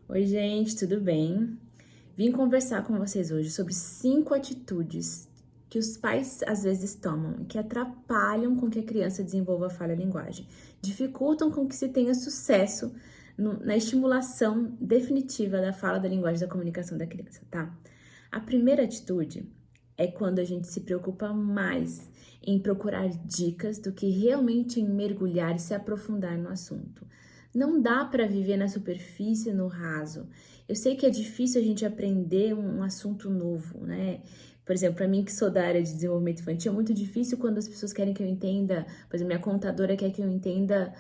Oi, gente, tudo bem? Vim conversar com vocês hoje sobre 5 atitudes que os pais às vezes tomam e que atrapalham com que a criança desenvolva a falha-linguagem, dificultam com que se tenha sucesso na estimulação definitiva da fala, da linguagem, da comunicação da criança, tá? A primeira atitude é quando a gente se preocupa mais em procurar dicas do que realmente em mergulhar e se aprofundar no assunto. Não dá para viver na superfície, no raso. Eu sei que é difícil a gente aprender um assunto novo, né? Por exemplo, para mim que sou da área de desenvolvimento infantil, é muito difícil quando as pessoas querem que eu entenda, por exemplo, minha contadora quer que eu entenda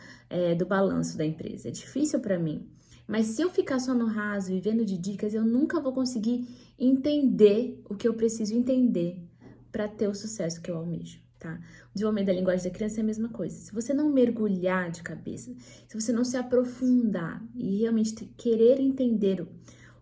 do balanço da empresa. É difícil para mim. Mas se eu ficar só no raso, vivendo de dicas, eu nunca vou conseguir entender o que eu preciso entender para ter o sucesso que eu almejo, tá? O desenvolvimento da linguagem da criança é a mesma coisa. Se você não mergulhar de cabeça, se você não se aprofundar e realmente querer entender o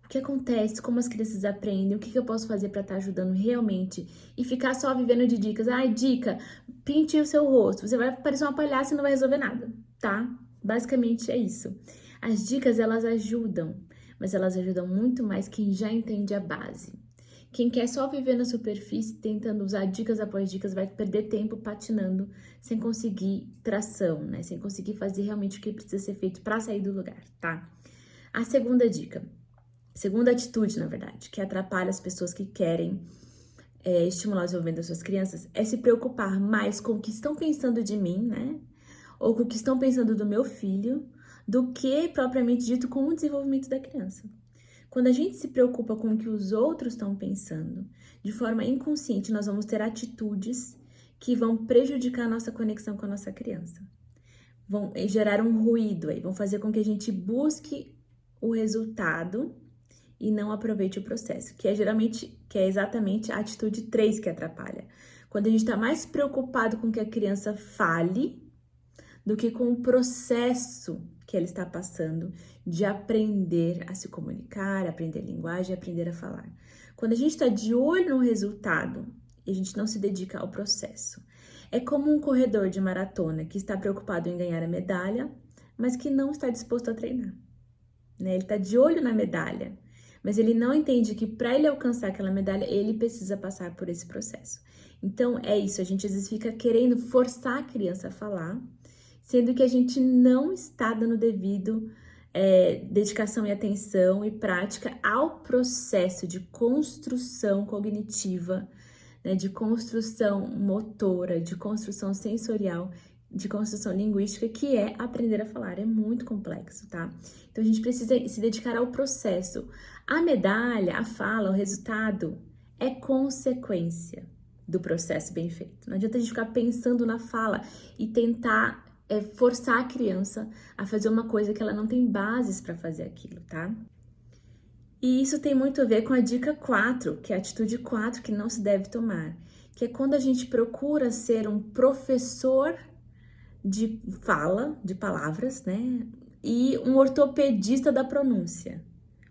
que acontece, como as crianças aprendem, o que eu posso fazer para estar ajudando realmente e ficar só vivendo de dicas. Ai, dica, pinte o seu rosto. Você vai parecer uma palhaça e não vai resolver nada, tá? Basicamente é isso. As dicas, elas ajudam, mas elas ajudam muito mais quem já entende a base. Quem quer só viver na superfície, tentando usar dicas após dicas, vai perder tempo patinando, sem conseguir tração, né? Sem conseguir fazer realmente o que precisa ser feito para sair do lugar, tá? A segunda dica, segunda atitude, na verdade, que atrapalha as pessoas que querem estimular o desenvolvimento das suas crianças, é se preocupar mais com o que estão pensando de mim, né? Ou com o que estão pensando do meu filho, do que propriamente dito com o desenvolvimento da criança. Quando a gente se preocupa com o que os outros estão pensando, de forma inconsciente, nós vamos ter atitudes que vão prejudicar a nossa conexão com a nossa criança. Vão gerar um ruído aí, vão fazer com que a gente busque o resultado e não aproveite o processo, que é exatamente a atitude 3 que atrapalha. Quando a gente está mais preocupado com que a criança fale do que com o processo que ela está passando de aprender a se comunicar, aprender linguagem, aprender a falar. Quando a gente está de olho no resultado e a gente não se dedica ao processo, é como um corredor de maratona que está preocupado em ganhar a medalha, mas que não está disposto a treinar, né? Ele está de olho na medalha, mas ele não entende que para ele alcançar aquela medalha, ele precisa passar por esse processo. Então, é isso, a gente às vezes fica querendo forçar a criança a falar, sendo que a gente não está dando devido dedicação e atenção e prática ao processo de construção cognitiva, né, de construção motora, de construção sensorial, de construção linguística, que é aprender a falar. É muito complexo, tá? Então a gente precisa se dedicar ao processo. A medalha, a fala, o resultado é consequência do processo bem feito. Não adianta a gente ficar pensando na fala e tentar forçar a criança a fazer uma coisa que ela não tem bases para fazer aquilo, tá? E isso tem muito a ver com a dica 4, que é a atitude 4 que não se deve tomar, que é quando a gente procura ser um professor de fala, de palavras, né? E um ortopedista da pronúncia.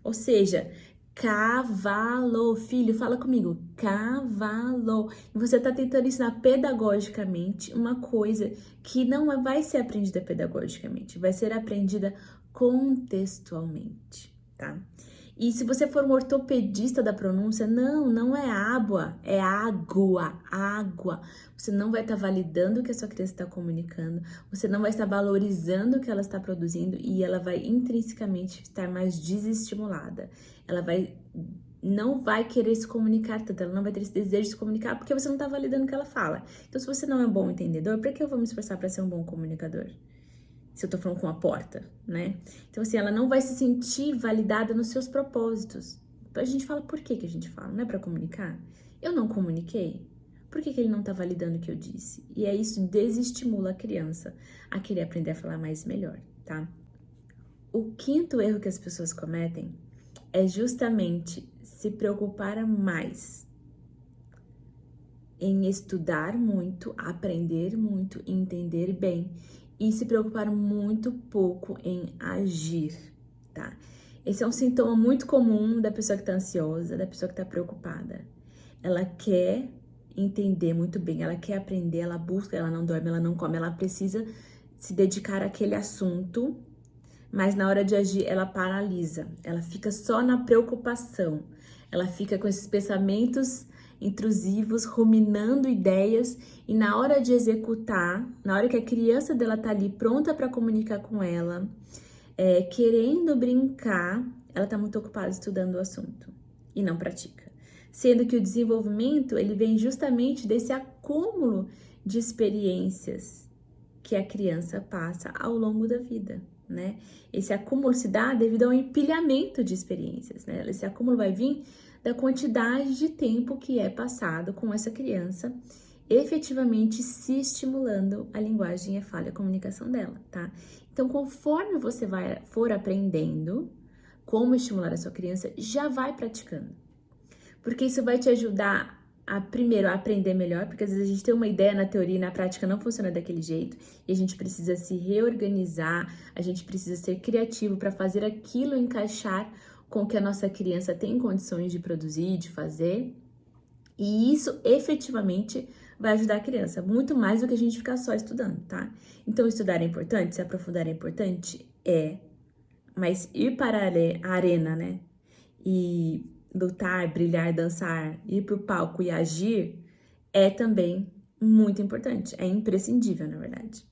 Ou seja, cavalo, filho, fala comigo, cavalo. E você está tentando ensinar pedagogicamente uma coisa que não vai ser aprendida pedagogicamente, vai ser aprendida contextualmente, tá? E se você for um ortopedista da pronúncia, não é água, é água, água. Você não vai estar validando o que a sua criança está comunicando, você não vai estar valorizando o que ela está produzindo e ela vai intrinsecamente estar mais desestimulada. Não vai querer se comunicar tanto, ela não vai ter esse desejo de se comunicar porque você não está validando o que ela fala. Então, se você não é um bom entendedor, por que eu vou me esforçar para ser um bom comunicador? Se eu tô falando com a porta, né? Então, assim, ela não vai se sentir validada nos seus propósitos. A gente fala, por que a gente fala? Não é pra comunicar? Eu não comuniquei? Por que ele não tá validando o que eu disse? E é isso, desestimula a criança a querer aprender a falar mais e melhor, tá? O quinto erro que as pessoas cometem é justamente se preocupar mais em estudar muito, aprender muito, entender bem e se preocupar muito pouco em agir, tá? Esse é um sintoma muito comum da pessoa que tá ansiosa, da pessoa que tá preocupada. Ela quer entender muito bem, ela quer aprender, ela busca, ela não dorme, ela não come, ela precisa se dedicar àquele assunto, mas na hora de agir ela paralisa, ela fica só na preocupação, ela fica com esses pensamentos intrusivos, ruminando ideias, e na hora de executar, na hora que a criança dela tá ali pronta para comunicar com ela, querendo brincar, ela tá muito ocupada estudando o assunto e não pratica. Sendo que o desenvolvimento, ele vem justamente desse acúmulo de experiências que a criança passa ao longo da vida, né? Esse acúmulo se dá devido ao empilhamento de experiências, né? Esse acúmulo vai vir da quantidade de tempo que é passado com essa criança, efetivamente se estimulando a linguagem, a fala e a comunicação dela, tá? Então, conforme você for aprendendo como estimular a sua criança, já vai praticando. Porque isso vai te ajudar primeiro, a aprender melhor, porque às vezes a gente tem uma ideia na teoria e na prática não funciona daquele jeito, e a gente precisa se reorganizar, a gente precisa ser criativo para fazer aquilo encaixar com o que a nossa criança tem condições de produzir, de fazer, e isso efetivamente vai ajudar a criança, muito mais do que a gente ficar só estudando, tá? Então, estudar é importante, se aprofundar é importante? Mas ir para a arena, né? E lutar, brilhar, dançar, ir pro palco e agir é também muito importante, é imprescindível, na verdade.